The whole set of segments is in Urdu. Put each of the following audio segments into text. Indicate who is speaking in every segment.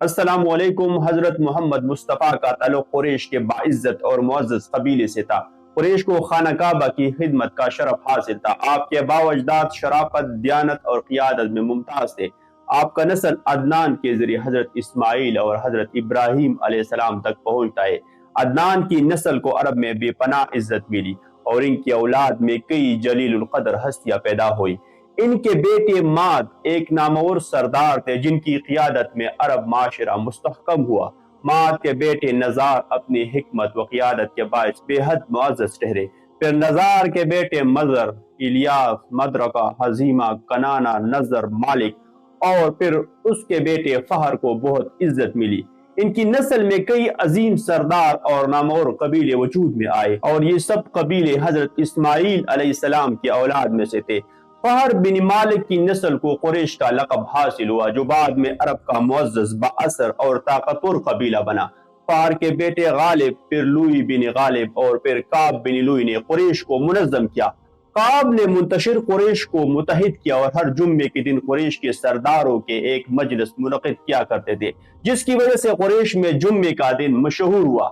Speaker 1: السلام علیکم۔ حضرت محمد مصطفیٰ کا تعلق قریش کے باعزت اور معزز قبیلے سے تھا۔ قریش کو خانہ کعبہ کی خدمت کا شرف حاصل تھا۔ آپ کے باوجداد شرافت، دیانت اور قیادت میں ممتاز تھے۔ آپ کا نسل عدنان کے ذریعے حضرت اسماعیل اور حضرت ابراہیم علیہ السلام تک پہنچتا ہے۔ عدنان کی نسل کو عرب میں بے پناہ عزت ملی اور ان کی اولاد میں کئی جلیل القدر ہستیاں پیدا ہوئی۔ ان کے بیٹے ماد ایک نامور سردار تھے جن کی قیادت میں عرب معاشرہ مستحکم ہوا۔ ماد کے بیٹے نزار اپنی حکمت و قیادت کے باعث بے حد معزز ٹھہرے۔ پھر نزار کے بیٹے مضر، الیاس، مدرکہ، حزیمہ، کنانہ، نظر، مالک اور پھر اس کے بیٹے فہر کو بہت عزت ملی۔ ان کی نسل میں کئی عظیم سردار اور نامور قبیلے وجود میں آئے اور یہ سب قبیلے حضرت اسماعیل علیہ السلام کی اولاد میں سے تھے۔ فہر بن مالک کی نسل کو قریش کا لقب حاصل ہوا جو بعد میں عرب کا معزز، بااثر اور طاقتور قبیلہ بنا۔ فہر کے بیٹے غالب، پھر لوئی بن غالب اور پھر کعب بن لوئی نے قریش کو منظم کیا۔ کعب نے منتشر قریش کو متحد کیا اور ہر جمعے کے دن قریش کے سرداروں کے ایک مجلس منعقد کیا کرتے تھے جس کی وجہ سے قریش میں جمعے کا دن مشہور ہوا۔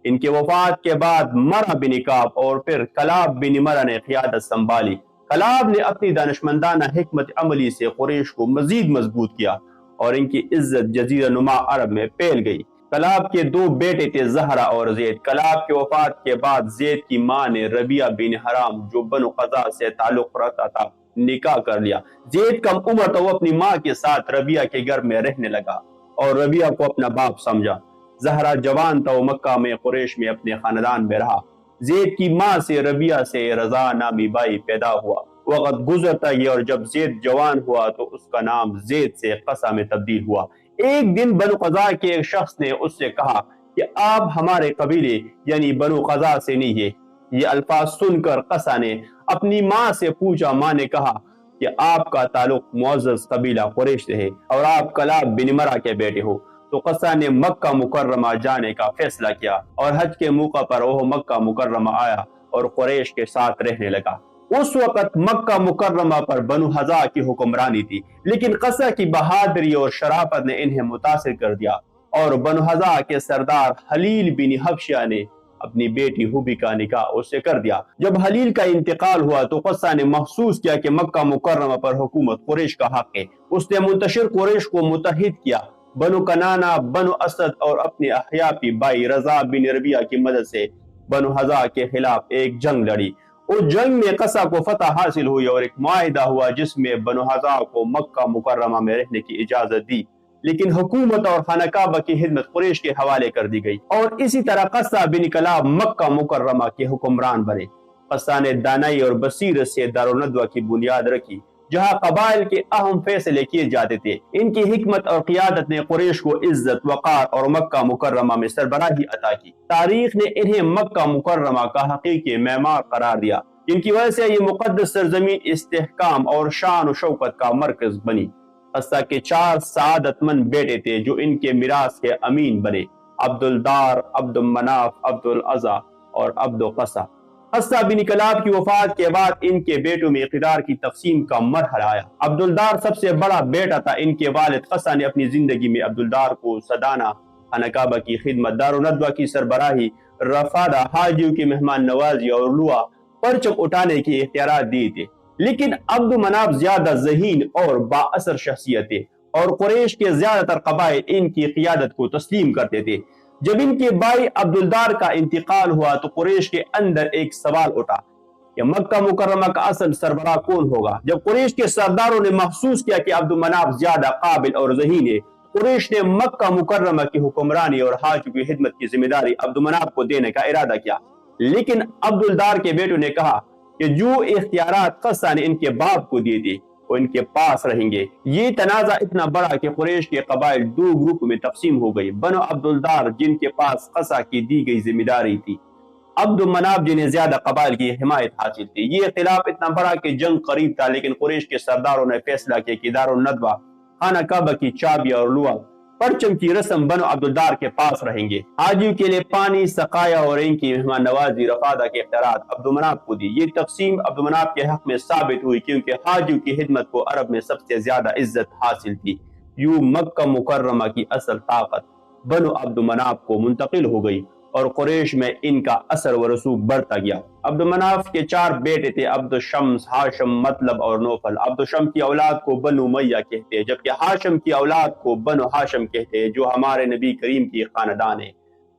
Speaker 1: ان کے وفات کے بعد مرہ بن کعب اور پھر کلاب بن مرہ نے قیادت سنبھالی۔ کلاب نے اپنی دانشمندانہ حکمت عملی سے قریش کو مزید مضبوط کیا اور ان کی عزت جزیرہ نما عرب میں پھیل گئی۔ کلاب کے دو بیٹے تھے، زہرہ اور زید۔ کلاب کے وفات کے بعد زید کی ماں نے ربیعہ بن حرام جو بنو قزا سے تعلق رکھتا تھا نکاح کر لیا۔ زید کم عمر تھا، وہ اپنی ماں کے ساتھ ربیعہ کے گھر میں رہنے لگا اور ربیعہ کو اپنا باپ سمجھا۔ زہرہ جوان تھا، وہ مکہ میں قریش میں اپنے خاندان میں رہا۔ زید کی ماں سے ربیعہ سے رضا نامی بھائی پیدا ہوا۔ وقت گزرتا گیا اور جب زید جوان ہوا تو اس کا نام زید سے قصہ میں تبدیل ہوا۔ ایک دن بنو قزا کے ایک شخص نے اس سے کہا کہ آپ ہمارے قبیلے یعنی بنو قزا سے نہیں ہے۔ یہ الفاظ سن کر قصہ نے اپنی ماں سے پوچھا۔ ماں نے کہا کہ آپ کا تعلق معزز قبیلہ قریش سے ہے اور آپ کلاب بن مرہ کے بیٹے ہو۔ تو قصہ نے مکہ مکرمہ جانے کا فیصلہ کیا اور حج کے موقع پر وہ مکہ مکرمہ آیا اور قریش کے ساتھ رہنے لگا۔ اس وقت مکہ مکرمہ پر بنو حذا کی حکمرانی تھی، لیکن قصہ کی بہادری اور شرافت نے انہیں متاثر کر دیا اور بنو حذا کے سردار حلیل بن حبشہ نے اپنی بیٹی حبی کا نکاح اس سے کر دیا۔ جب حلیل کا انتقال ہوا تو قصہ نے محسوس کیا کہ مکہ مکرمہ پر حکومت قریش کا حق ہے۔ اس نے منتشر قریش کو متحد کیا۔ بنو کنانہ، بنو اسد اور اپنے احیافی بھائی رضا بن ربیعہ کی مدد سے بنو حذا کے خلاف ایک جنگ لڑی۔ اس جنگ میں قصہ کو فتح حاصل ہوئی اور ایک معاہدہ ہوا جس میں بنو حذا کو مکہ مکرمہ میں رہنے کی اجازت دی، لیکن حکومت اور خانہ کعبہ کی خدمت قریش کے حوالے کر دی گئی اور اسی طرح قصہ بن کلاب مکہ مکرمہ کے حکمران بنے۔ قصہ نے دانائی اور بصیرت سے دارالندوہ کی بنیاد رکھی جہاں قبائل کے اہم فیصلے کیے جاتے تھے۔ ان کی حکمت اور قیادت نے قریش کو عزت، وقار اور مکہ مکرمہ میں سربراہی عطا کی۔ تاریخ نے انہیں مکہ مکرمہ کا حقیقی معمار قرار دیا، جن کی وجہ سے یہ مقدس سرزمین استحکام اور شان و شوکت کا مرکز بنی۔ قصہ کے 4 سعادت مند بیٹے تھے جو ان کے میراث کے امین بنے: عبدالدار، عبد المناف، عبد العزا اور عبد قصہ۔ قصہ بن کلاب کی وفات کے بعد ان کے بیٹوں میں اقتدار کی تقسیم کا مرحلہ آیا۔ عبدالدار سب سے بڑا بیٹا تھا۔ ان کے والد قصہ نے اپنی زندگی میں عبدالدار کو سدانہ، خانہ کعبہ کی خدمت، دارالندوہ کی سربراہی، رفادہ، حاجیوں کی مہمان نوازی اور لوا پرچم اٹھانے کے اختیارات دیے تھے، لیکن عبد مناف زیادہ ذہین اور با اثر شخصیت تھے اور قریش کے زیادہ تر قبائل ان کی قیادت کو تسلیم کرتے تھے۔ جب ان کے بھائی عبدالدار کا انتقال ہوا تو قریش کے اندر ایک سوال اٹھا کہ مکہ مکرمہ کا اصل سربراہ کون ہوگا۔ جب قریش کے سرداروں نے محسوس کیا کہ عبد مناف زیادہ قابل اور ذہین ہے، قریش نے مکہ مکرمہ کی حکمرانی اور حاجیوں کی خدمت کی ذمہ داری عبد مناف کو دینے کا ارادہ کیا، لیکن عبدالدار کے بیٹوں نے کہا کہ جو اختیارات قصہ نے ان کے باپ کو دیے تھے وہ ان کے پاس رہیں گے۔ یہ تنازع اتنا بڑا کہ قریش کے قبائل 2 گروپ میں تقسیم ہو گئی: بنو عبدالدار جن کے پاس قصہ کی دی گئی ذمہ داری تھی، عبد مناف جنہیں زیادہ قبائل کی حمایت حاصل تھی۔ یہ اختلاف اتنا بڑا کہ جنگ قریب تھا، لیکن قریش کے سرداروں نے فیصلہ کیا کہ دارالندوہ، خانہ کعبہ کی چابیاں اور لوا پرچم کی رسم بنو عبدالدار کے پاس رہیں گے۔ حاجیوں کے لیے پانی، سقایا اور ان کی مہمان نوازی، رفادہ کے اختیارات عبد مناف کو دی۔ یہ تقسیم عبد مناف کے حق میں ثابت ہوئی کیونکہ حاجیوں کی خدمت کو عرب میں سب سے زیادہ عزت حاصل تھی۔ یوں مکہ مکرمہ کی اصل طاقت بنو عبد مناف کو منتقل ہو گئی اور قریش میں ان کا اثر و رسوخ بڑھتا گیا۔ عبد مناف کے 4 بیٹے تھے، عبد الشمس، ہاشم، مطلب اور نوفل۔ عبد الشمس کی اولاد کو بنو امیہ کہتے ہیں، جبکہ ہاشم کی اولاد کو بنو ہاشم کہتے ہیں، جو ہمارے نبی کریم کی خاندان ہے۔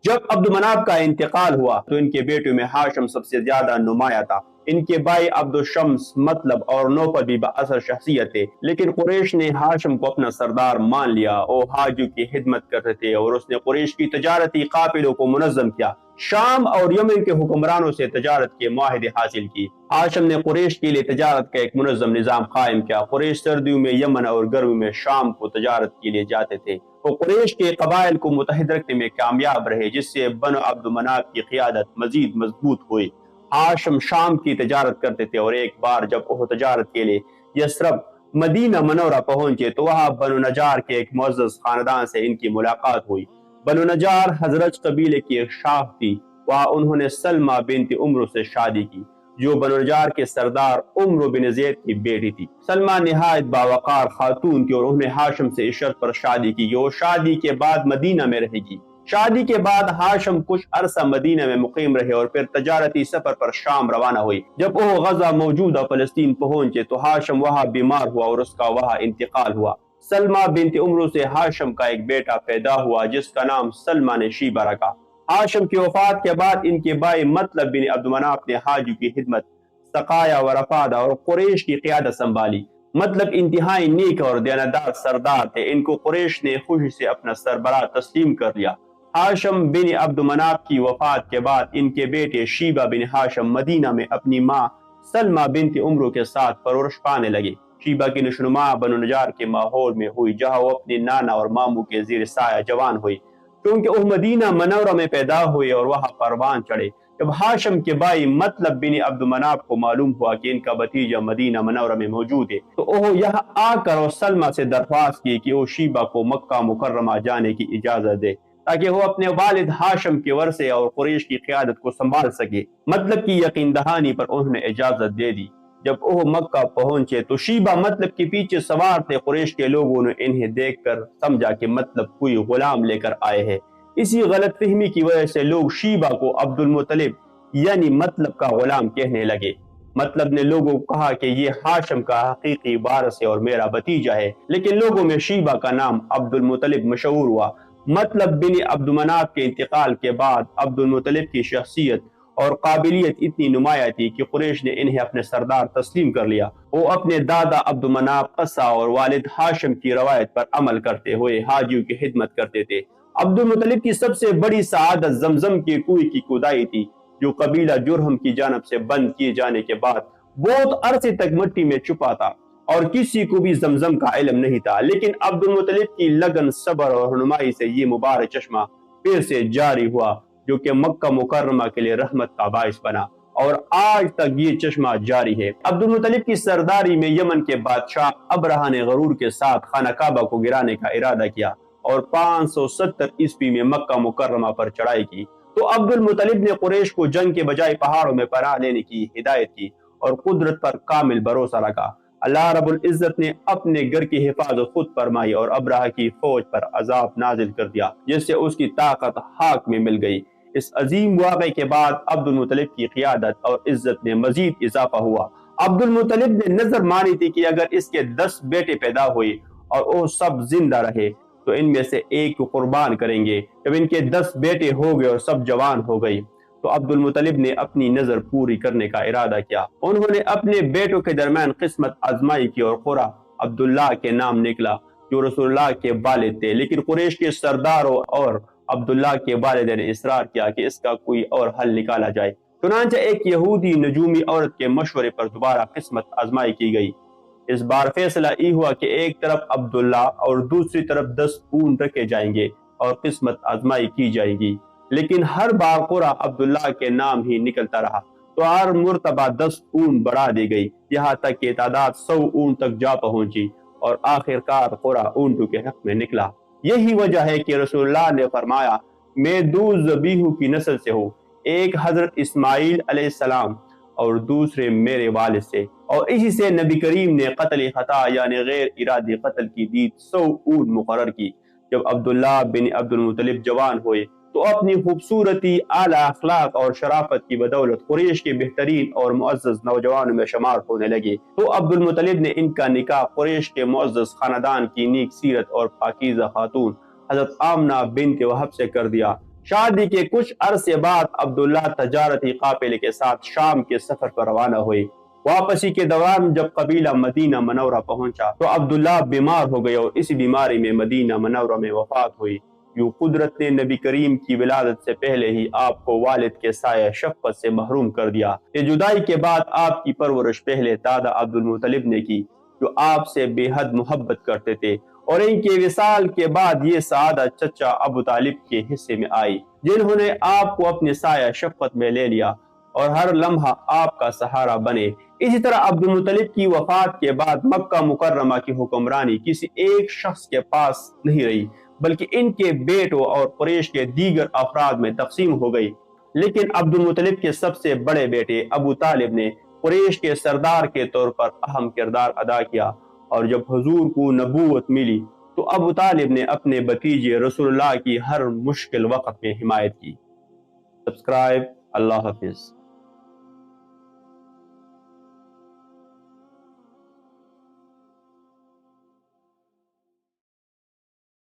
Speaker 1: جب عبد مناف کا انتقال ہوا تو ان کے بیٹوں میں ہاشم سب سے زیادہ نمایاں تھا۔ ان کے بھائی عبد الشمس، مطلب اور نوفل بھی بااثر شخصیت تھے، لیکن قریش نے ہاشم کو اپنا سردار مان لیا۔ وہ حاجیوں کی خدمت کرتے تھے اور اس نے قریش کی تجارتی قافلوں کو منظم کیا، شام اور یمن کے حکمرانوں سے تجارت کے معاہدے حاصل کی۔ ہاشم نے قریش کے لیے تجارت کا ایک منظم نظام قائم کیا۔ قریش سردیوں میں یمن اور گرمیوں میں شام کو تجارت کے لیے جاتے تھے۔ وہ قریش کے قبائل کو متحد رکھنے میں کامیاب رہے، جس سے بنو عبد مناف کی قیادت مزید مضبوط ہوئی۔ ہاشم شام کی تجارت کرتے تھے اور ایک بار جب وہ تجارت کے لیے یثرب مدینہ منورہ پہنچے تو وہاں بنو نجار کے ایک معزز خاندان سے ان کی ملاقات ہوئی۔ بنو نجار حضرت قبیلے کی ایک شاخ تھی۔ وہاں انہوں نے سلمہ بنت عمرو سے شادی کی، جو بنو نجار کے سردار عمرو بن زید کی بیٹی تھی۔ سلمہ نہایت باوقار خاتون تھی اور انہوں نے ہاشم سے اس شرط پر شادی کی کہ وہ شادی کے بعد مدینہ میں رہے گی۔ شادی کے بعد ہاشم کچھ عرصہ مدینہ میں مقیم رہے اور پھر تجارتی سفر پر شام روانہ ہوئی۔ جب وہ غزہ موجودہ فلسطین پہنچے تو ہاشم وہاں بیمار ہوا اور اس کا وہاں انتقال ہوا۔ سلمہ بنت عمرو سے ہاشم کا ایک بیٹا پیدا ہوا جس کا نام سلمہ نے شیبہ رکھا۔ ہاشم کی وفات کے بعد ان کے بھائی مطلب بن عبد مناف نے حاجیوں کی خدمت، سقایا و رفادہ اور قریش کی قیادت سنبھالی۔ مطلب انتہائی نیک اور دیانتدار سردار تھے، ان کو قریش نے خوشی سے اپنا سربراہ تسلیم کر لیا۔ ہاشم بن عبد مناف کی وفات کے بعد ان کے بیٹے شیبہ بن ہاشم مدینہ میں اپنی ماں سلمہ بنت عمرو کے ساتھ پرورش پانے لگے۔ شیبہ کی نشوونما بنو نجار کے ماحول میں ہوئی، جہاں وہ اپنی نانا اور ماموں کے زیر سایہ جوان ہوئی، کیونکہ وہ مدینہ منورہ میں پیدا ہوئے اور وہاں پروان چڑھے۔ جب ہاشم کے بھائی مطلب بن عبد مناف کو معلوم ہوا کہ ان کا بھتیجا مدینہ منورہ میں موجود ہے تو وہ یہاں آ کر اور سلمہ سے درخواست کی کہ وہ شیبہ کو مکہ مکرمہ جانے کی اجازت دے، تاکہ وہ اپنے والد ہاشم کے ورثے اور قریش کی قیادت کو سنبھال سکے۔ مطلب کی یقین دہانی پر انہوں نے اجازت دے دی۔ جب وہ مکہ پہنچے تو شیبہ مطلب کے پیچھے سوار تھے۔ قریش کے لوگوں نے انہیں دیکھ کر سمجھا کہ مطلب کوئی غلام لے کر آئے ہیں۔ اسی غلط فہمی کی وجہ سے لوگ شیبہ کو عبد المطلب یعنی مطلب کا غلام کہنے لگے۔ مطلب نے لوگوں کو کہا کہ یہ ہاشم کا حقیقی وارث ہے اور میرا بھتیجا ہے، لیکن لوگوں میں شیبہ کا نام عبد المطلب مشہور ہوا۔ مطلب بن عبد مناف کے انتقال کے بعد عبد المطلب کی شخصیت اور قابلیت اتنی نمایاں تھی کہ قریش نے انہیں اپنے سردار تسلیم کر لیا۔ وہ اپنے دادا عبد مناف قصہ اور والد ہاشم کی روایت پر عمل کرتے ہوئے حاجیوں کی خدمت کرتے تھے۔ عبد المطلب کی سب سے بڑی سعادت زمزم کے کنویں کی کھدائی تھی، جو قبیلہ جرہم کی جانب سے بند کیے جانے کے بعد بہت عرصے تک مٹی میں چھپا تھا اور کسی کو بھی زمزم کا علم نہیں تھا، لیکن عبد المطلب کی لگن، صبر اور رہنمائی سے یہ مبارک چشمہ پھر سے جاری ہوا، جو کہ مکہ مکرمہ کے لیے رحمت کا باعث بنا، اور آج تک یہ چشمہ جاری ہے۔ عبد المطلب کی سرداری میں یمن کے بادشاہ ابرہہ نے غرور کے ساتھ خانہ کعبہ کو گرانے کا ارادہ کیا اور 570 عیسوی میں مکہ مکرمہ پر چڑھائی کی۔ تو عبد المطلب نے قریش کو جنگ کے بجائے پہاڑوں میں پناہ لینے کی ہدایت کی اور قدرت پر کامل بھروسہ رکھا۔ اللہ رب العزت نے اپنے گھر کی حفاظت خود فرمائی اور ابرہہ کی فوج پر عذاب نازل کر دیا، جس سے اس کی طاقت خاک میں مل گئی۔ اس عظیم واقعے کے بعد عبد المطلب کی قیادت اور عزت میں مزید اضافہ ہوا۔ عبد المطلب نے نظر مانی تھی کہ اگر اس کے 10 بیٹے پیدا ہوئے اور وہ سب زندہ رہے تو ان میں سے ایک کو قربان کریں گے۔ جب ان کے 10 بیٹے ہو گئے اور سب جوان ہو گئی تو عبد المطلب نے اپنی نظر پوری کرنے کا ارادہ کیا۔ انہوں نے اپنے بیٹوں کے درمیان قسمت آزمائی کی اور قرہ عبداللہ کے نام نکلا، جو رسول اللہ کے والد تھے، لیکن قریش کے سرداروں اور عبداللہ کے والد نے اصرار کیا کہ اس کا کوئی اور حل نکالا جائے۔ چنانچہ ایک یہودی نجومی عورت کے مشورے پر دوبارہ قسمت آزمائی کی گئی۔ اس بار فیصلہ یہ ہوا کہ ایک طرف عبداللہ اور دوسری طرف 10 اونٹ رکھے جائیں گے اور قسمت آزمائی کی جائے گی، لیکن ہر بار قرہ عبداللہ کے نام ہی نکلتا رہا، تو ہر مرتبہ 10 اونٹ بڑھا دی گئی، یہاں تک کہ تعداد 100 اونٹ تک جا پہنچی اور آخرکار قرہ اونٹوں کے حق میں نکلا۔ یہی وجہ ہے کہ رسول اللہ نے فرمایا، میں 2 ذبیحوں کی نسل سے ہوں، ایک حضرت اسماعیل علیہ السلام اور دوسرے میرے والد سے۔ اور اسی سے نبی کریم نے قتل خطا یعنی غیر ارادی قتل کی دید 100 اونٹ مقرر کی۔ جب عبداللہ بن عبد المطلب جوان ہوئے تو اپنی خوبصورتی، اعلیٰ اخلاق اور شرافت کی بدولت قریش کے بہترین اور معزز نوجوانوں میں شمار ہونے لگے۔ تو عبد المطلب نے ان کا نکاح قریش کے معزز خاندان کی نیک سیرت اور پاکیزہ خاتون حضرت آمنہ بنت وہب سے کر دیا۔ شادی کے کچھ عرصے بعد عبداللہ تجارتی قافلے کے ساتھ شام کے سفر پر روانہ ہوئے۔ واپسی کے دوران جب قبیلہ مدینہ منورہ پہنچا تو عبداللہ بیمار ہو گئے اور اسی بیماری میں مدینہ منورہ میں وفات ہوئی۔ یوں قدرت نے نبی کریم کی ولادت سے پہلے ہی آپ کو والد کے سایہ شفقت سے محروم کر دیا۔ یہ جدائی کے بعد آپ کی پرورش پہلے دادا عبد المطلب نے کی، جو آپ سے بے حد محبت کرتے تھے، اور ان کے وصال کے بعد یہ سعادت چچا ابو طالب کے حصے میں آئی، جنہوں نے آپ کو اپنے سایہ شفقت میں لے لیا اور ہر لمحہ آپ کا سہارا بنے۔ اسی طرح عبد المطلب کی وفات کے بعد مکہ مکرمہ کی حکمرانی کسی ایک شخص کے پاس نہیں رہی، بلکہ ان کے بیٹوں اور قریش کے دیگر افراد میں تقسیم ہو گئی۔ لیکن عبد المطلب کے سب سے بڑے بیٹے ابو طالب نے قریش کے سردار کے طور پر اہم کردار ادا کیا، اور جب حضور کو نبوت ملی تو ابو طالب نے اپنے بھتیجے رسول اللہ کی ہر مشکل وقت میں حمایت کی۔ سبسکرائب۔ اللہ حافظ۔